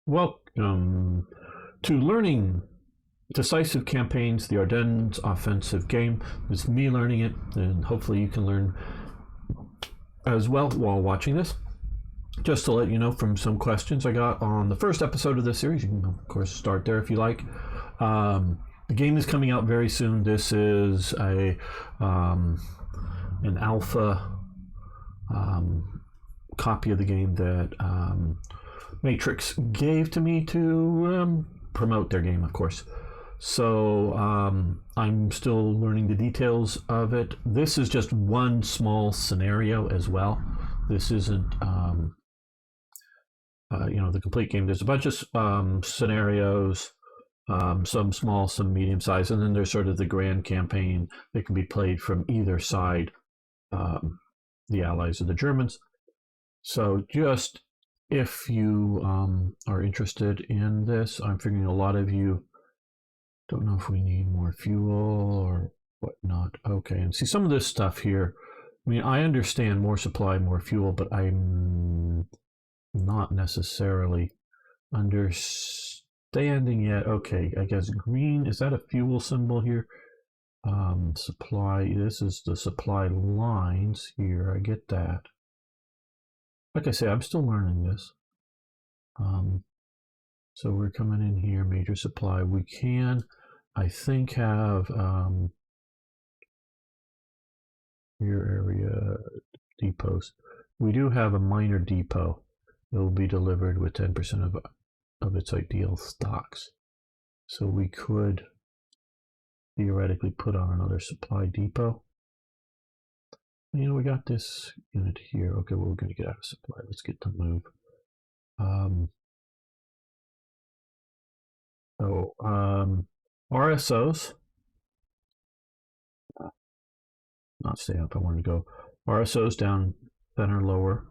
Welcome to learning Decisive Campaigns, the Ardennes Offensive game. It's me learning it, and hopefully you can learn as well while watching this. Just to let you know from some questions I got on the first episode of this series, you can of course start there if you like. The game is coming out very soon. This is an alpha copy of the game that Matrix gave to me to promote their game, of course. So I'm still learning the details of it. This is just one small scenario as well. This isn't the complete game. There's a bunch of scenarios, some small, some medium size, and then there's sort of the grand campaign that can be played from either side, the Allies or the Germans. So just if you are interested in this, I'm figuring a lot of you don't know if we need more fuel or whatnot. Okay, and see some of this stuff here. I mean, I understand more supply, more fuel, but I'm not necessarily understanding yet. Okay, I guess green, is that a fuel symbol here? Supply, this is the supply lines here. I get that. Like I say, I'm still learning this. So we're coming in here, major supply. We can, I think, have your area depots. We do have a minor depot. It will be delivered with 10% of its ideal stocks. So we could theoretically put on another supply depot. You know, we got this unit here. Okay, well, we're going to get out of supply. Let's get to move. RSOs. Not stay up. I want to go. RSOs down, center, lower.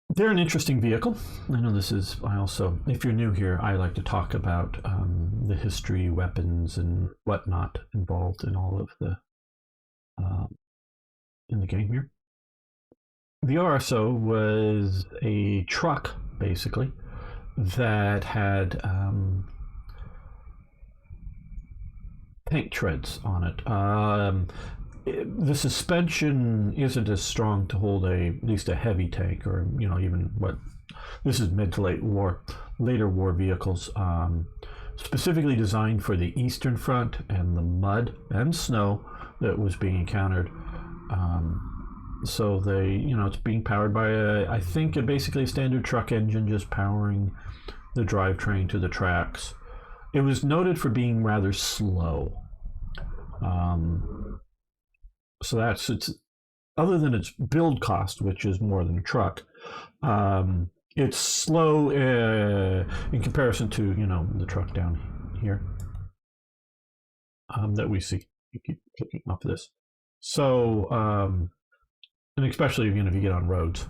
They're an interesting vehicle. I know this is, I also, if you're new here, I like to talk about the history, weapons, and whatnot involved in all of the in the game here. The RSO was a truck, basically, that had tank treads on it. The suspension isn't as strong to hold at least a heavy tank, or even what this is mid to later war vehicles, specifically designed for the Eastern Front and the mud and snow that was being encountered. So it's being powered by I think basically a standard truck engine, just powering the drivetrain to the tracks. It was noted for being rather slow. So it's other than its build cost, which is more than a truck. It's slow in comparison to the truck down here that we see. You keep clicking off this. So and especially if you get on roads,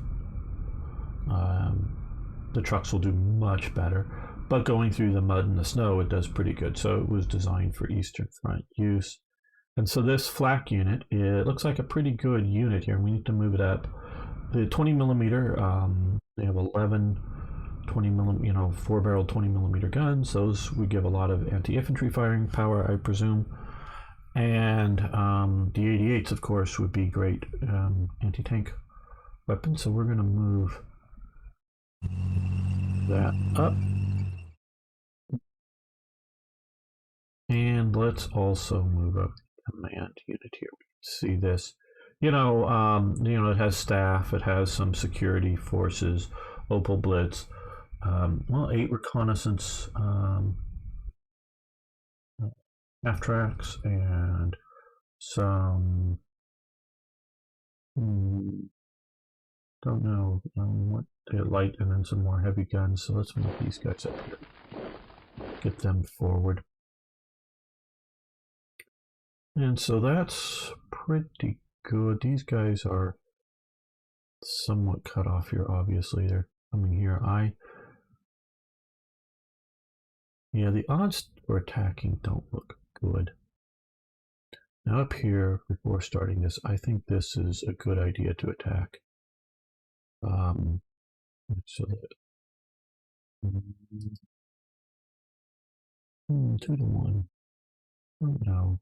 the trucks will do much better. But going through the mud and the snow, it does pretty good. So it was designed for Eastern Front use. And so this flak unit, it looks like a pretty good unit here. We need to move it up. The 20 millimeter, they have 11 20 millimeter, 4-barrel 20 millimeter guns. Those would give a lot of anti-infantry firing power, I presume. And the 88s, of course, would be great anti-tank weapons. So we're going to move that up. And let's also move up the command unit here. We can see this. It has staff. It has some security forces, Opal Blitz. 8 reconnaissance half tracks and some don't know what light, and then some more heavy guns. So let's move these guys up here, get them forward. And so that's pretty good. These guys are somewhat cut off here. Obviously they're coming here. The odds for attacking don't look good. Now up here, before starting this, I think this is a good idea to attack. So 2 to 1. Oh, no.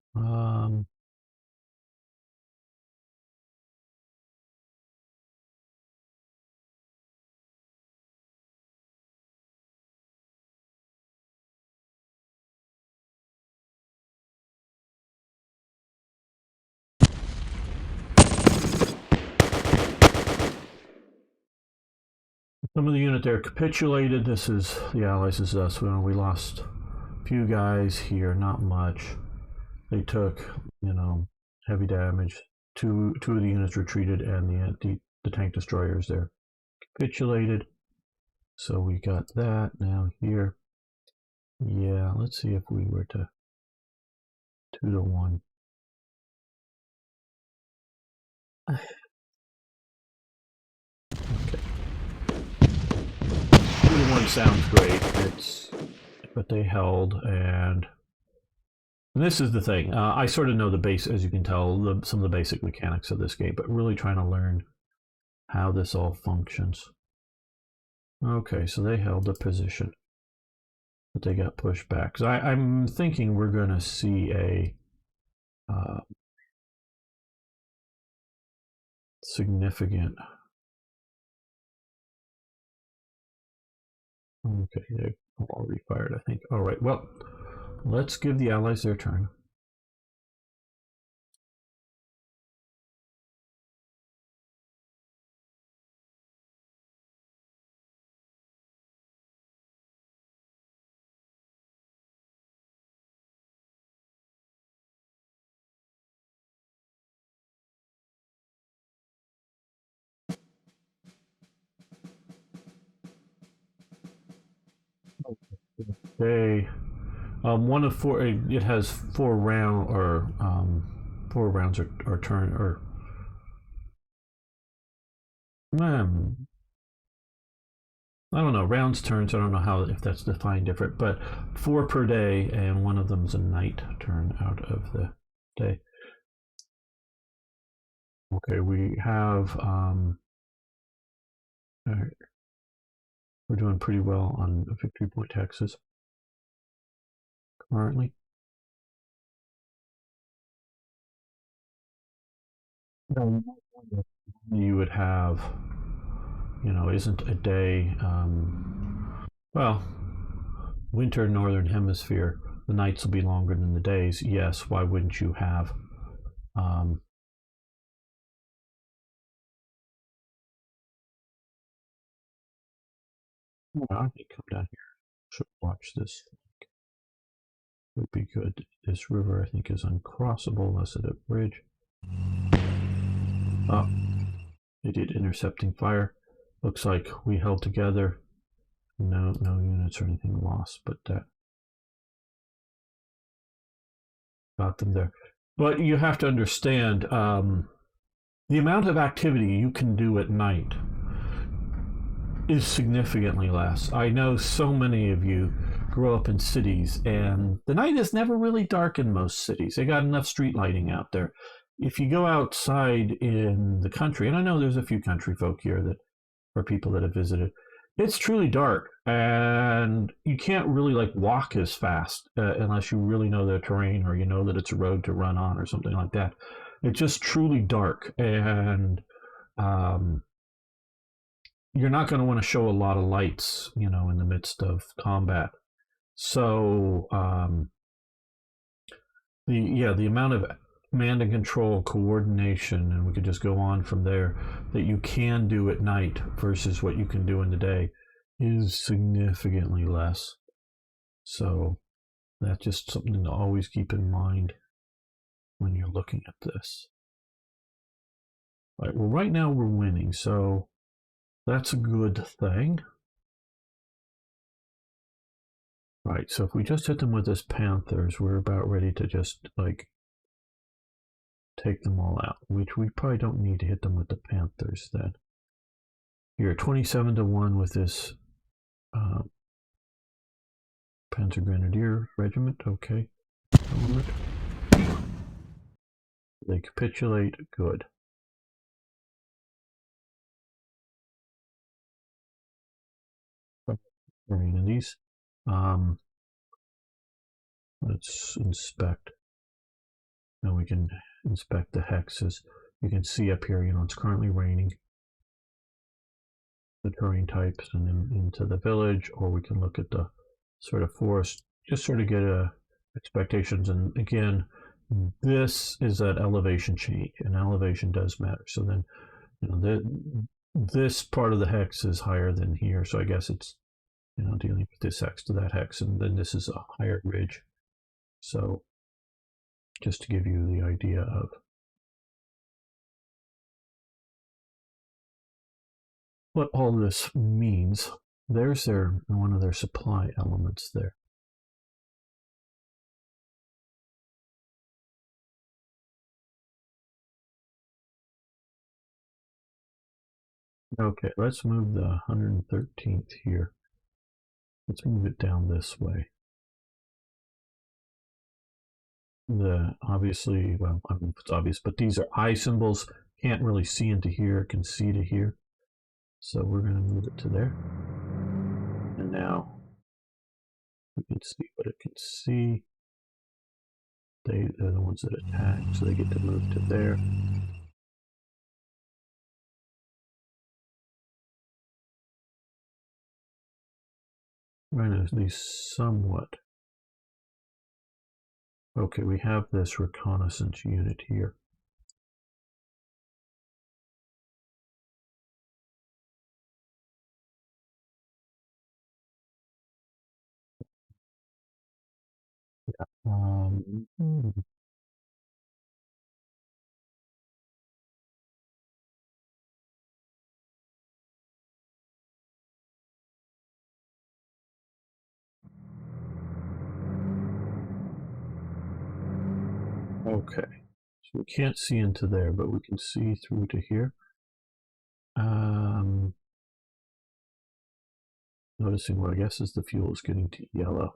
Some of the unit there capitulated. This is the Allies. This is us. We lost a few guys here, not much. They took, heavy damage. Two of the units retreated, and the tank destroyers there capitulated. So we got that now here. Yeah, let's see if we were to 2 to 1. Okay. 2 to 1 sounds great. But they held, and this is the thing. I sort of know the base, as you can tell, some of the basic mechanics of this game, but really trying to learn how this all functions. Okay, so they held the position, but they got pushed back. So I'm thinking we're going to see a significant. Okay, they've already fired, I think. All right, well, let's give the Allies their turn. They, one of four. It has 4 rounds or turn or. I don't know, rounds, turns. I don't know how if that's defined different, but 4 per day, and one of them's a night turn out of the day. Okay, we have. All right, we're doing pretty well on victory point hexes currently. You would have, isn't a day. Well, winter northern hemisphere, the nights will be longer than the days. Yes, why wouldn't you have? I think come down here. Should watch this. Would be good. This river, I think, is uncrossable unless it's a bridge. Oh, they did intercepting fire. Looks like we held together. No units or anything lost, but got them there. But you have to understand the amount of activity you can do at night is significantly less. I know so many of you grow up in cities, and the night is never really dark in most cities. They got enough street lighting out there. If you go outside in the country, and I know there's a few country folk here that are people that have visited, it's truly dark, and you can't really like walk as fast unless you really know the terrain or you know that it's a road to run on or something like that. It's just truly dark, and you're not going to want to show a lot of lights, in the midst of combat. So the amount of command and control, coordination, and we could just go on from there, that you can do at night versus what you can do in the day is significantly less. So that's just something to always keep in mind when you're looking at this. All right, well, right now we're winning, so that's a good thing. Right, so if we just hit them with this Panthers, we're about ready to just, take them all out, which we probably don't need to hit them with the Panthers then. You're 27 to 1 with this Panzer Grenadier Regiment, okay. They capitulate, good. And these, let's inspect. Now we can inspect the hexes. You can see up here, it's currently raining. The terrain types and then into the village, or we can look at the sort of forest, just sort of get expectations. And again, this is an elevation change, and elevation does matter. So then, this part of the hex is higher than here, so I guess it's dealing with this hex to that hex, and then this is a higher ridge. So just to give you the idea of what all this means. There's one of their supply elements there. Okay, let's move the 113th here. Let's move it down this way. Obviously, well, I don't know if it's obvious, but these are I symbols. Can't really see into here, can see to here. So we're going to move it to there. And now we can see what it can see. They're the ones that attack, so they get to move to there. We're going to at least somewhat. Okay, we have this reconnaissance unit here. Yeah. Okay, so we can't see into there, but we can see through to here. Noticing what I guess is the fuel is getting to yellow.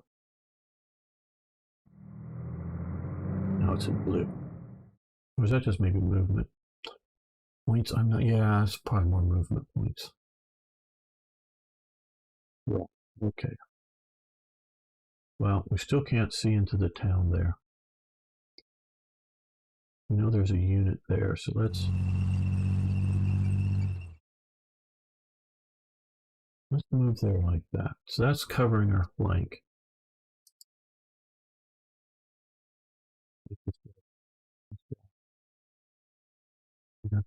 Now it's in blue. Or is that just maybe movement points? I'm not. Yeah, it's probably more movement points. Yeah. Okay. Well, we still can't see into the town there. We know there's a unit there, so let's move there like that. So that's covering our flank. Yeah.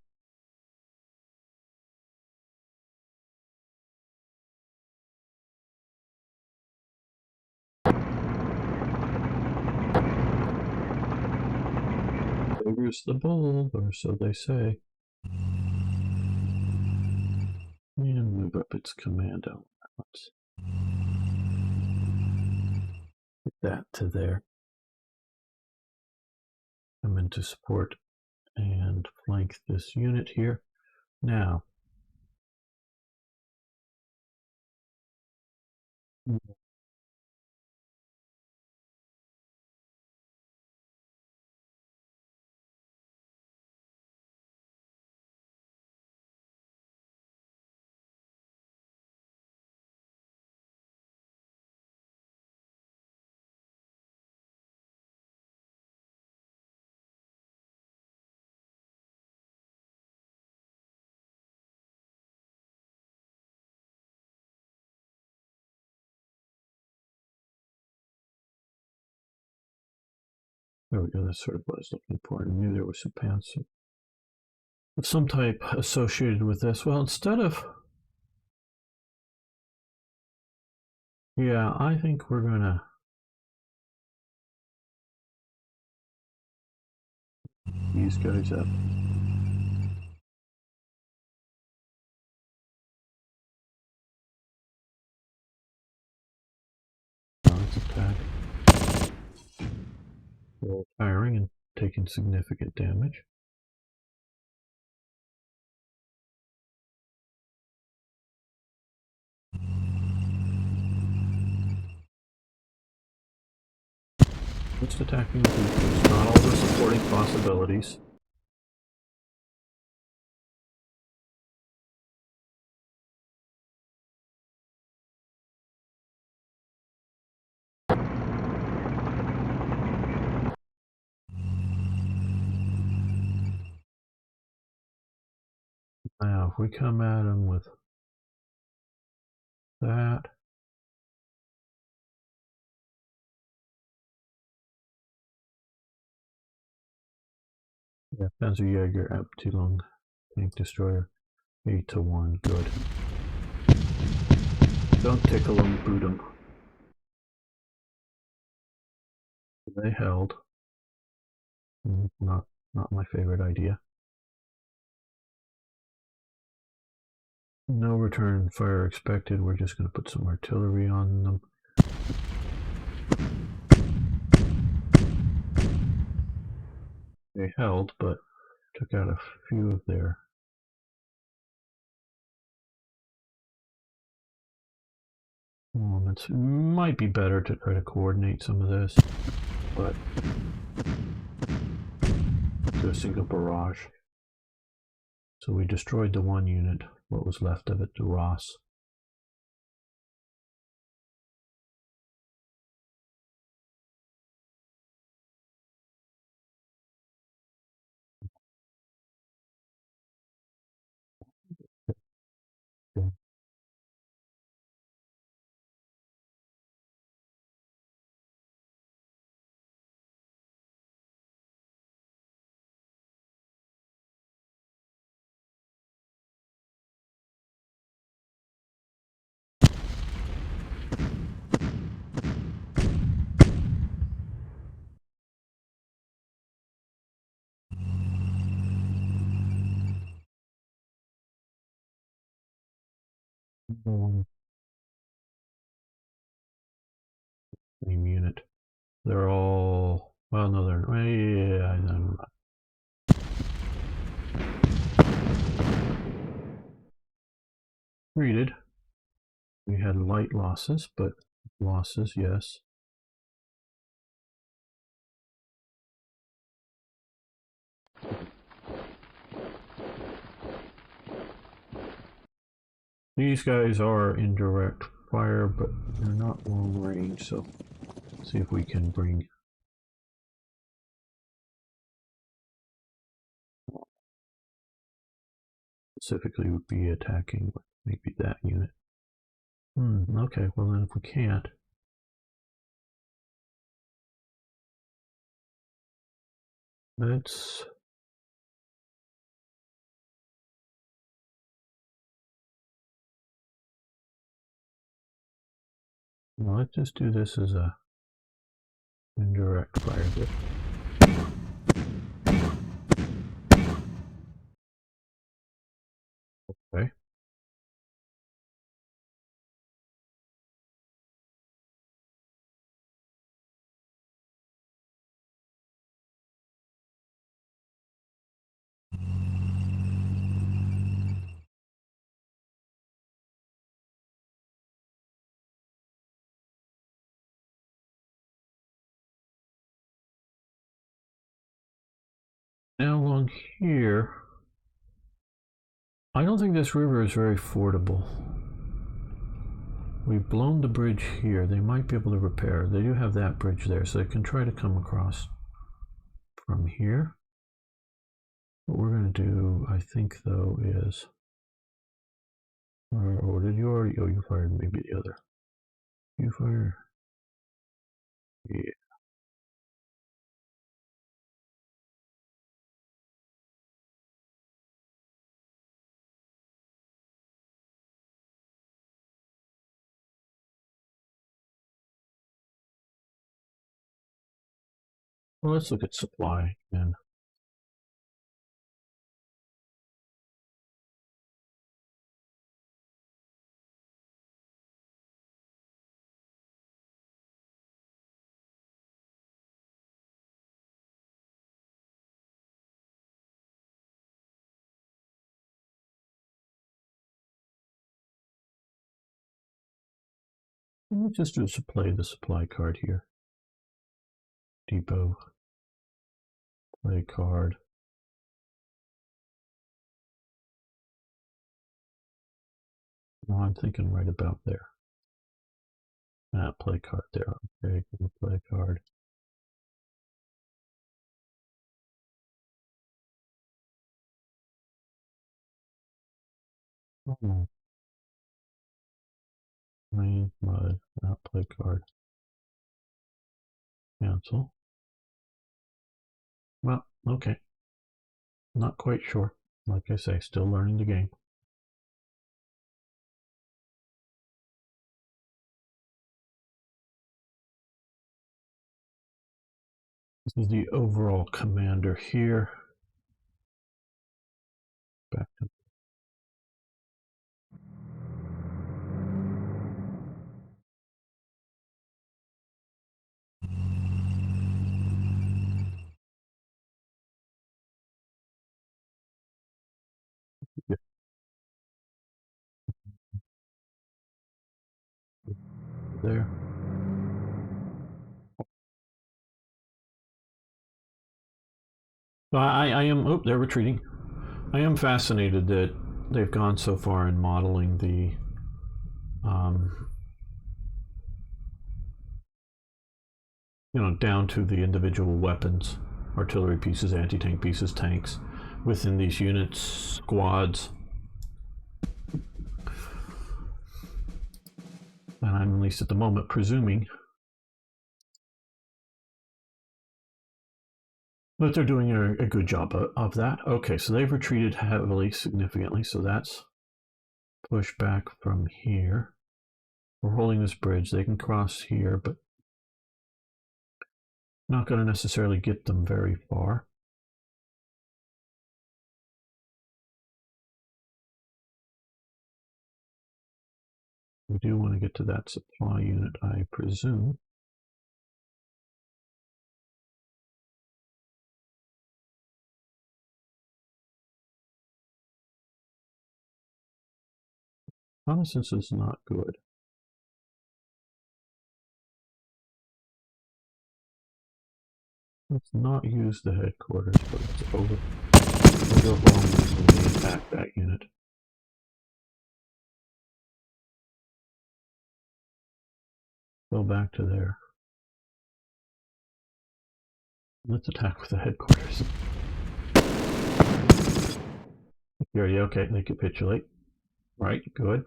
Favors the bold, or so they say. And move up its command elements. Put that to there. Come into support and flank this unit here. Now, there we go. That's sort of what I was looking for. I knew there was some pants of some type associated with this. Well, instead of, yeah, I think we're gonna these guys up. Let's attack. They're firing and taking significant damage. Just attacking the features, not all the supporting possibilities. Now, if we come at them with that, yeah, Panzerjäger up too long. Tank destroyer 8-1. Good. Don't tickle them, boot them. They held. Not my favorite idea. No return fire expected. We're just going to put some artillery on them. They held, but took out a few of their elements. Might be better to try to coordinate some of this, but do a single barrage. So we destroyed the one unit, what was left of it, the Ross. Okay. Same unit. They're all, well, no, they're, yeah, I'm not. Treated. We had light losses, but losses, yes. These guys are indirect fire, but they're not long range, so let's see if we can bring specifically would be attacking maybe that unit. Okay, well then if we can't, let's just do this as a indirect fire hit. Okay. Now along here, I don't think this river is very fordable. We've blown the bridge here. They might be able to repair. They do have that bridge there, so they can try to come across from here. What we're going to do, I think, though, is... Or did you already... Oh, you fired maybe the other. You fire... Yeah. Well, let's look at supply again. Let's just do the supply card here. Depot. Play card. No, I'm thinking right about there. Play card there. Okay, play card. Oh, rain, mud, not play card. Cancel. Well, okay. Not quite sure. Like I say, still learning the game. This is the overall commander here. Back to there. So I am. Oh, they're retreating. I am fascinated that they've gone so far in modeling the down to the individual weapons, artillery pieces, anti-tank pieces, tanks within these units, squads. And I'm, at least at the moment, presuming that they're doing a good job of that. Okay, so they've retreated heavily, significantly, so that's push back from here. We're holding this bridge. They can cross here, but not going to necessarily get them very far. We do want to get to that supply unit, I presume. Reconnaissance is not good. Let's not use the headquarters, but let's overwhelm when we attack that unit. Go back to there. Let's attack with the headquarters. Security, okay, they capitulate. Right, good.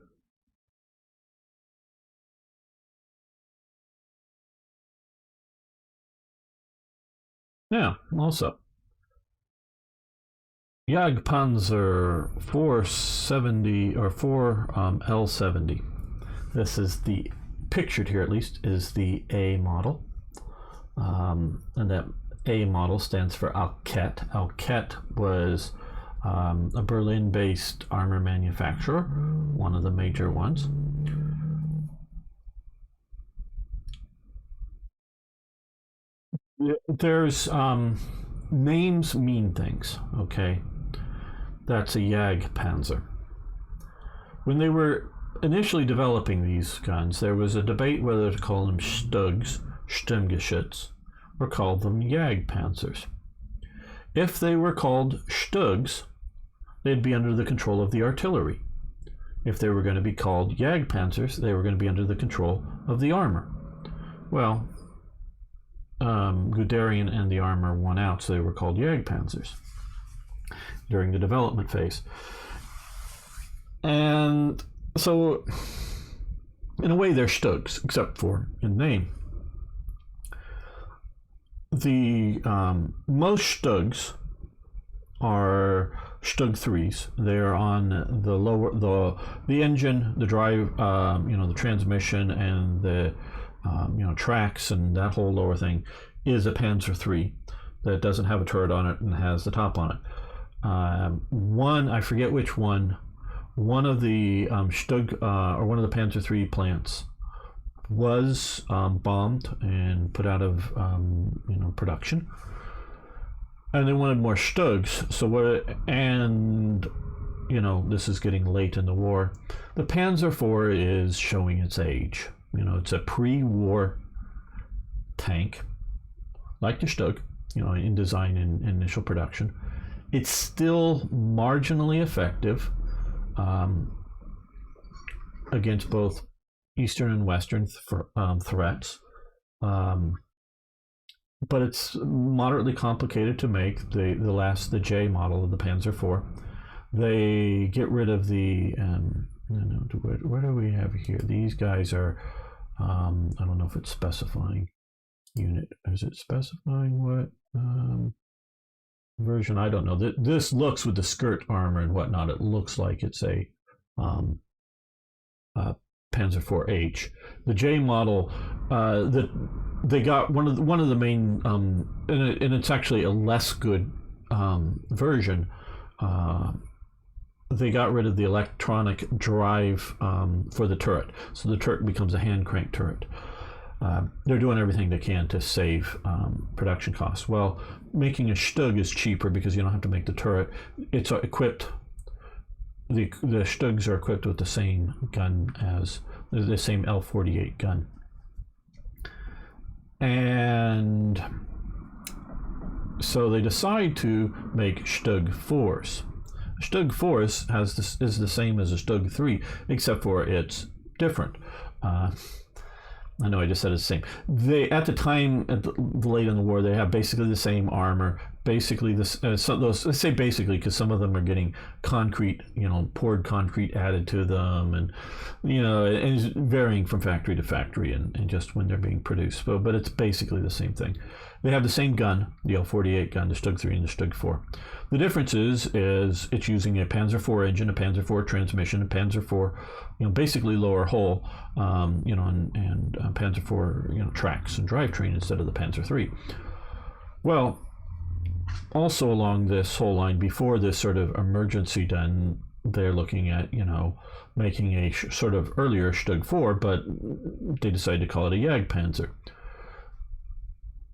Yeah, also. Jagdpanzer 470 or 4L70. This is the pictured here, at least, is the A model. And that A model stands for Alket. Alket was a Berlin-based armor manufacturer, one of the major ones. There's names mean things, okay? That's a Jagdpanzer. When they were initially developing these guns, there was a debate whether to call them Stugs, Sturmgeschütz, or call them Jagdpanzers. If they were called Stugs, they'd be under the control of the artillery. If they were going to be called Jagdpanzers, they were going to be under the control of the armor. Well, Guderian and the armor won out, so they were called Jagdpanzers during the development phase. And so, in a way, they're Stugs, except for in name. The most Stugs are Stug 3s. They're on the lower, the engine, the drive, the transmission, and the tracks, and that whole lower thing is a Panzer 3 that doesn't have a turret on it and has the top on it. One, I forget which one. One of the Stug or one of the Panzer 3 plants was bombed and put out of production, and they wanted more Stugs. So this is getting late in the war. The Panzer IV is showing its age. It's a pre-war tank, like the Stug, in design and initial production. It's still marginally effective against both Eastern and Western threats. But it's moderately complicated to make. The J model of the Panzer IV. They get rid of the what do we have here? These guys are I don't know if it's specifying unit. Is it specifying what version? I don't know. This looks with the skirt armor and whatnot. It looks like it's a um, uh, Panzer IV-H. The J model, they got one of the main, and it's actually a less good version. Uh, they got rid of the electronic drive for the turret, so the turret becomes a hand crank turret. They're doing everything they can to save production costs. Well, making a Stug is cheaper because you don't have to make the turret. It's equipped. The Stugs are equipped with the same gun as the same L-48 gun, and so they decide to make Stug 4s. Stug 4s is the same as a Stug 3, except for it's different. I know I just said it's the same. They at the time, late in the war, they have basically the same armor. Basically, this those, let's say basically because some of them are getting concrete, poured concrete added to them, and it's varying from factory to factory and just when they're being produced. But it's basically the same thing. They have the same gun, the L-48 gun, the Stug 3 and the Stug 4. The difference is it's using a Panzer IV engine, a Panzer IV transmission, a Panzer IV, basically lower hull, and Panzer IV, tracks and drivetrain instead of the Panzer III. Well, also along this whole line, before this sort of emergency done, they're looking at, making a sort of earlier Stug 4, but they decided to call it a Jagdpanzer.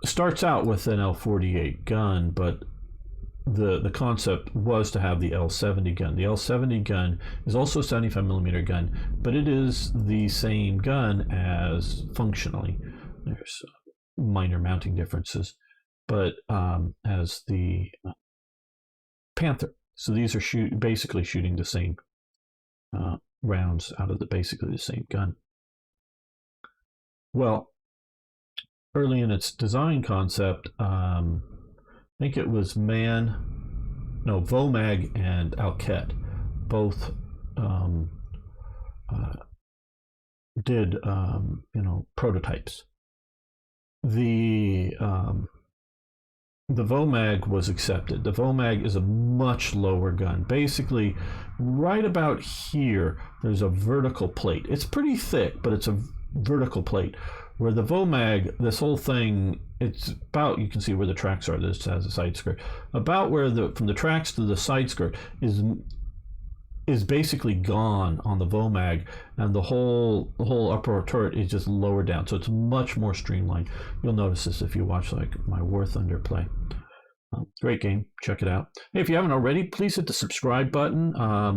Starts out with an L-48 gun, but the concept was to have the L-70 gun. The L-70 gun is also a 75 millimeter gun, but it is the same gun as functionally. There's minor mounting differences, but as the Panther. So these are basically shooting the same rounds out of basically the same gun. Well, early in its design concept, I think it was Vomag and Alket both did prototypes. The Vomag was accepted. The Vomag is a much lower gun. Basically, right about here, there's a vertical plate. It's pretty thick, but it's a vertical plate. Where the Vomag, this whole thing, it's about, you can see where the tracks are. This has a side skirt. About where from the tracks to the side skirt is basically gone on the Vomag, and the whole upper turret is just lower down. So it's much more streamlined. You'll notice this if you watch like my War Thunder play. Great game. Check it out. Hey, if you haven't already, please hit the subscribe button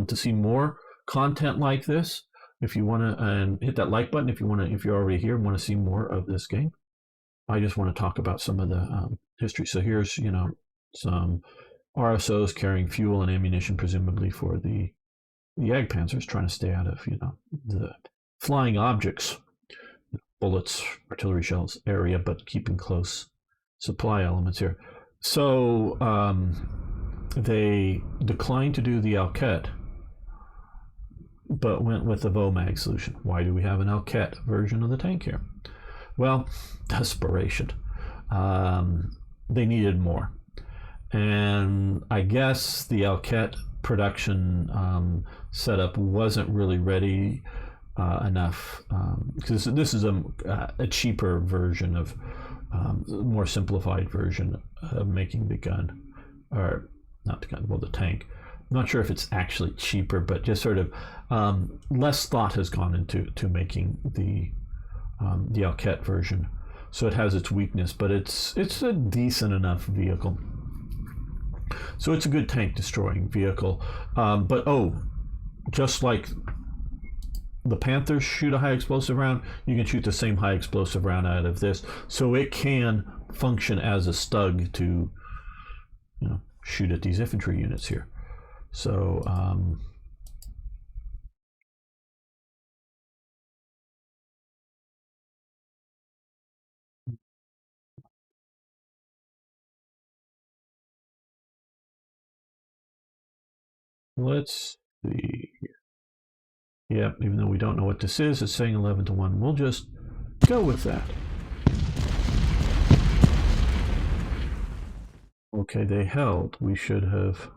to see more content like this. If you want to, and hit that like button if you're already here and want to see more of this game. I just want to talk about some of the history. So here's some RSOs carrying fuel and ammunition, presumably for the Jagdpanzers, trying to stay out of the flying objects, bullets, artillery shells area, but keeping close supply elements here. So they declined to do the Alket, but went with the Vomag solution. Why do we have an Alket version of the tank here? Well, desperation. They needed more. And I guess the Alket production setup wasn't really ready enough, because this is a cheaper version of, more simplified version of making the gun, or not the gun, well, the tank. I'm not sure if it's actually cheaper, but just sort of less thought has gone into making the Alket version. So it has its weakness, but it's a decent enough vehicle. So it's a good tank destroying vehicle. But just like the Panthers shoot a high explosive round, you can shoot the same high explosive round out of this. So it can function as a Stug to shoot at these infantry units here. So Let's see. Yeah, even though we don't know what this is, it's saying 11 to 1. We'll just go with that. Okay, they held. We should have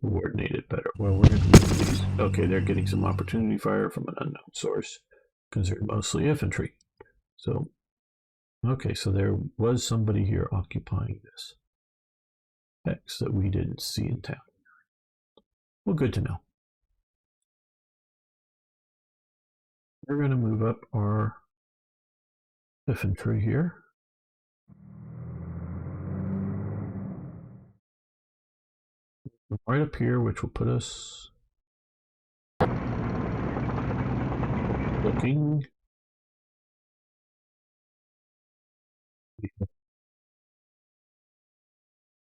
coordinated better. Well, we're going to use these. Okay, they're getting some opportunity fire from an unknown source, because they're mostly infantry. So, okay, so there was somebody here occupying this X that we didn't see in town. Well, good to know. We're going to move up our infantry here. Right up here, which will put us looking.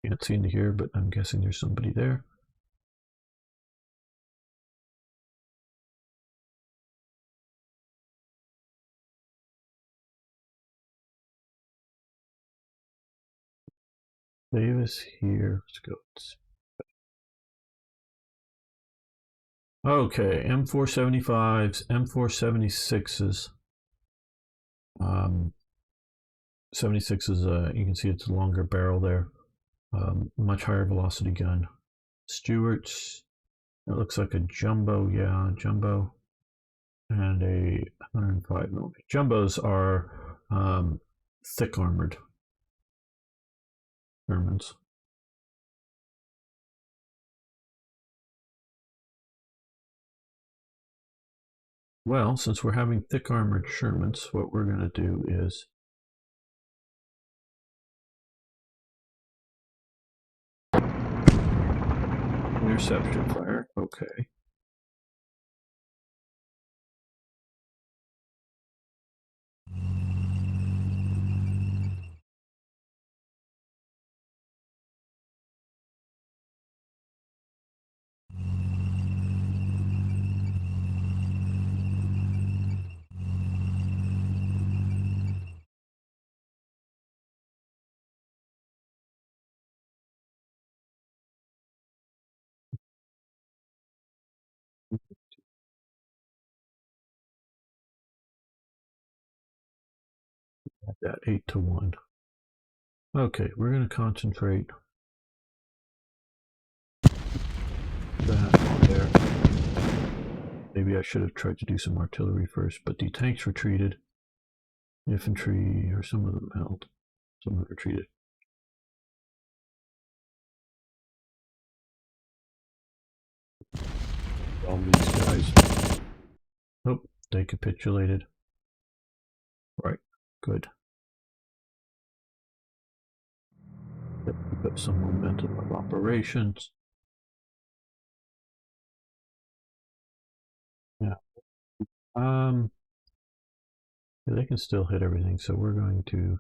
Can't see into here, but I'm guessing there's somebody there. Davis here. Let's go. Okay, M475s, M476s. 76 is you can see it's a longer barrel there. Much higher velocity gun. Stewart's, it looks like a jumbo, yeah, jumbo. And a 105mm. Jumbos are thick armored Germans. Well, since we're having thick armored Shermans, what we're going to do is interception fire. Okay. That 8 to 1. Okay, we're going to concentrate that on there. Maybe I should have tried to do some artillery first, but the tanks retreated. Infantry, or some of them held. Some of them retreated. All these guys. Oh, they capitulated. Right, good. Keep up some momentum of operations. Yeah. Yeah, they can still hit everything, so we're going to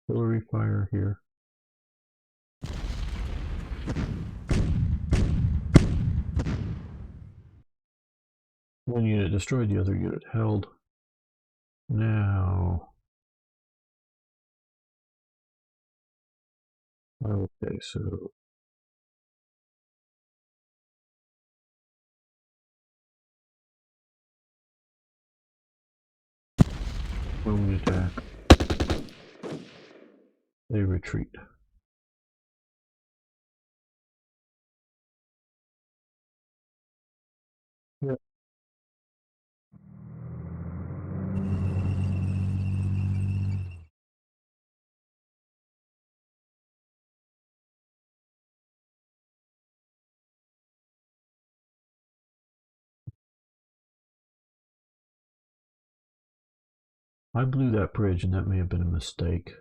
artillery fire here. One unit destroyed, the other unit held. Now, okay, so when we attack, they retreat. Yep. I blew that bridge, and that may have been a mistake.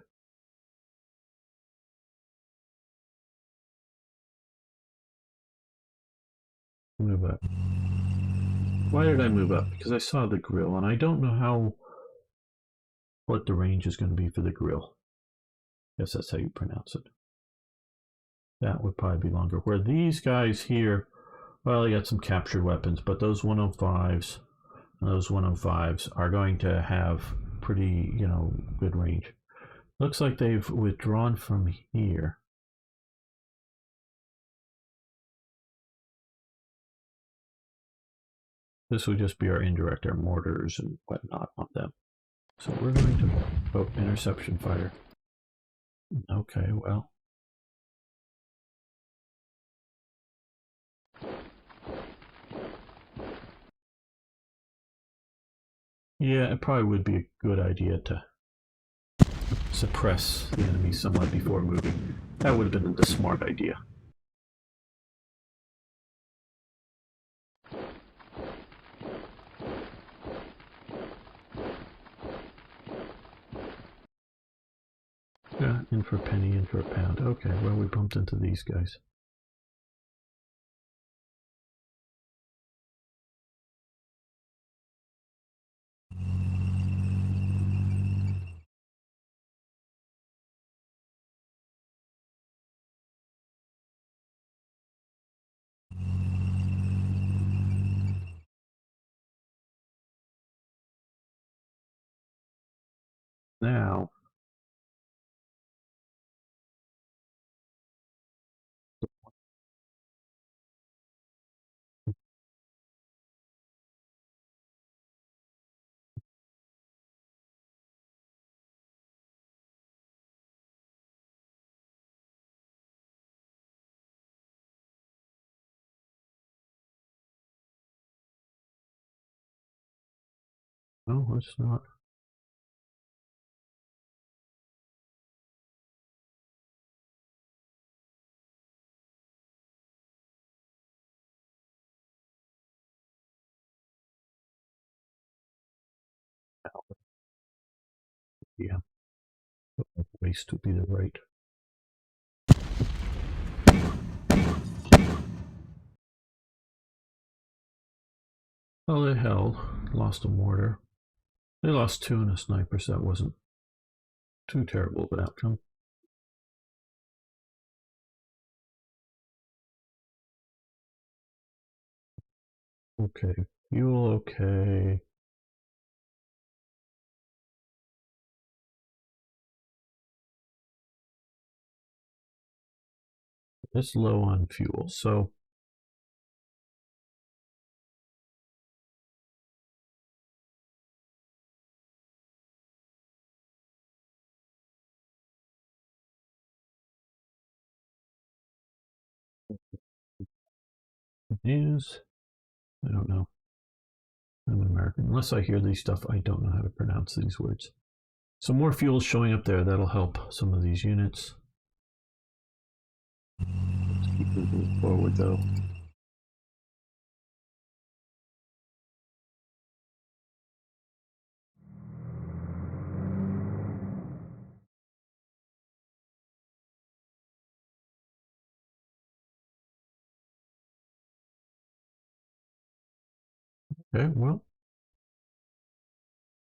Move up. Why did I move up? Because I saw the grill, and I don't know what the range is going to be for the grill. Guess that's how you pronounce it. That would probably be longer. Where these guys here, well, they got some captured weapons, but those 105s and those 105s are going to have pretty, good range. Looks like they've withdrawn from here. This would just be our indirect, our mortars and whatnot on them. So we're going to vote interception fire. Okay, well. Yeah, it probably would be a good idea to suppress the enemy somewhat before moving. That would have been the smart idea. Yeah, in for a penny, in for a pound. Okay, well, we bumped into these guys. Now, no, let's not. Yeah, waste would be the right. Oh, they held. Lost a mortar. They lost 2 and a sniper, so that wasn't too terrible of an outcome. Okay, fuel okay. It's low on fuel, so is, I don't know. I'm American. Unless I hear these stuff, I don't know how to pronounce these words. Some more fuel showing up there. That'll help some of these units. Let's keep moving forward, though. Okay, well,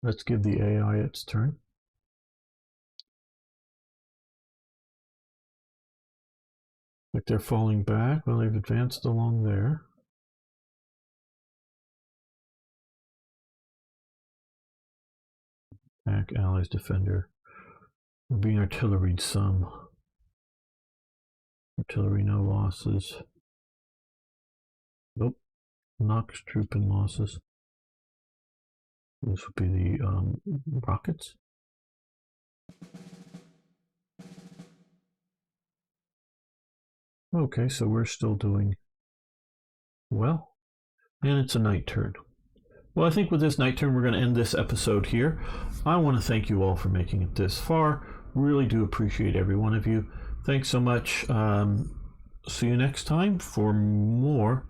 let's give the AI its turn. Like they're falling back. Well, they've advanced along there. Attack, allies, defender. We're being artilleried some. Artillery, no losses. Nope. Nox troop and losses. This would be the rockets. Okay, so we're still doing well. And it's a night turn. Well, I think with this night turn, we're going to end this episode here. I want to thank you all for making it this far. Really do appreciate every one of you. Thanks so much. See you next time for more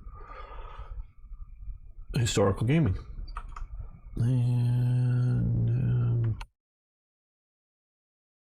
historical gaming. And